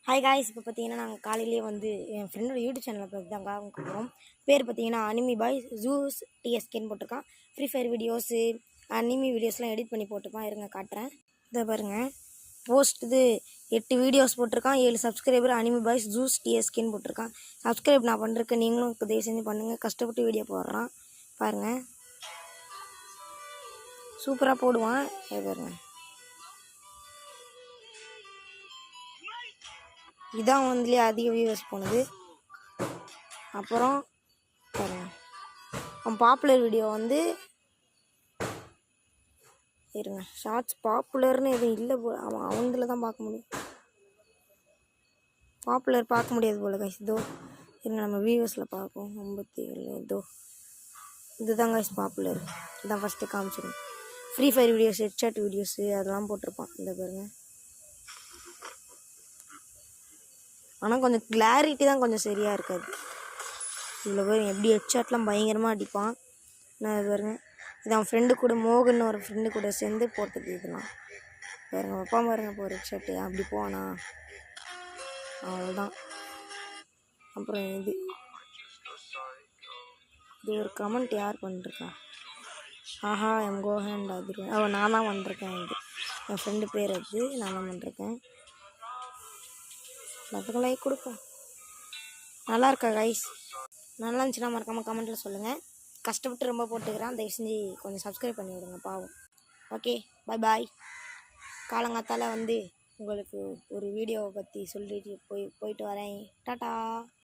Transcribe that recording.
Hi guys. இப்போ பார்த்தீங்கன்னா நாங்கள் காலையிலேயே வந்து என் ஃப்ரெண்டோட யூடியூப் சேனலை பற்றி தாங்க போகிறோம். பேர் பார்த்தீங்கன்னா அனிமி பாய் ஜூஸ் டிஎஸ்கேன்னு போட்டிருக்கான். ஃப்ரீ ஃபயர் வீடியோஸு அனிமி வீடியோஸ்லாம் எடிட் பண்ணி போட்டிருப்பான். இருங்க காட்டுறேன். இதை பாருங்கள், போஸ்ட் இது 8 வீடியோஸ் போட்டிருக்கான். 7 சப்ஸ்கிரைபர். அனிமி பாய்ஸ் ஜூஸ் டிஎஸ்கேன்னு போட்டிருக்கான். சப்ஸ்கிரைப் நான் பண்ணுறேன், நீங்களும் தயவு செஞ்சு பண்ணுங்கள். கஷ்டப்பட்டு வீடியோ போடுறான் பாருங்கள், சூப்பராக போடுவான். இது பாருங்கள், இதான் வந்துலேயே அதிக வியூவர்ஸ் போனது. அப்புறம் பாருங்க, அவன் பாப்புலர் வீடியோ வந்து இருங்க, ஷார்ட்ஸ் பாப்புலர்னு எதுவும் இல்லை போல். அவன்தில் தான் பார்க்க முடியும், பாப்புலர் பார்க்க முடியாது போல் கைஸ். இதோ இருங்க, நம்ம வியூவர்ஸில் பார்ப்போம். 57. இதோ இதுதான் கைஸ் பாப்புலர். இதான் ஃபஸ்ட்டு காமிச்சிடும். Free fire videos, headshot videos அதெல்லாம் போட்டிருப்பான். இந்த பாருங்க, ஆனால் கொஞ்சம் கிளாரிட்டி தான் கொஞ்சம் சரியாக இருக்காது. இவ்வளோ பேர் எப்படி ஹெட்ஷாட்லாம் பயங்கரமாக அடிப்பான். நான் இது பாருங்க, இது அவன் ஃப்ரெண்டு கூட மோகன் ஒரு ஃப்ரெண்டு கூட சேர்ந்து போட்டது. இதெல்லாம் பாருங்க, அப்பா பாருங்க இப்போ ஒரு ஹெட்ஷாட்டு அப்படி போனா அவ்வளோதான். அப்புறம் இது ஒரு கமெண்ட் யார் பண்ணிருக்கா? ஆஹா எம் கோஹேண்ட் அது நான் தான் பண்ணிருக்கேன். இது என் ஃப்ரெண்டு பேர், அது நான் தான் பண்ணிருக்கேன். எல்லாத்துக்கும் லைக் கொடுப்போம். நல்லா இருக்கா கைஸ்? நல்லா இருந்துச்சுன்னா மறக்காமல் கமெண்ட்டில் சொல்லுங்கள். கஷ்டப்பட்டு ரொம்ப போட்டுக்கிறேன், தயவு செஞ்சு கொஞ்சம் சப்ஸ்கிரைப் பண்ணி விடுங்க பாவம். ஓகே, பாய் பாய். காலங்காத்தால் வந்து உங்களுக்கு ஒரு வீடியோவை பற்றி சொல்லிட்டு போயிட்டு வரேன். டாட்டா.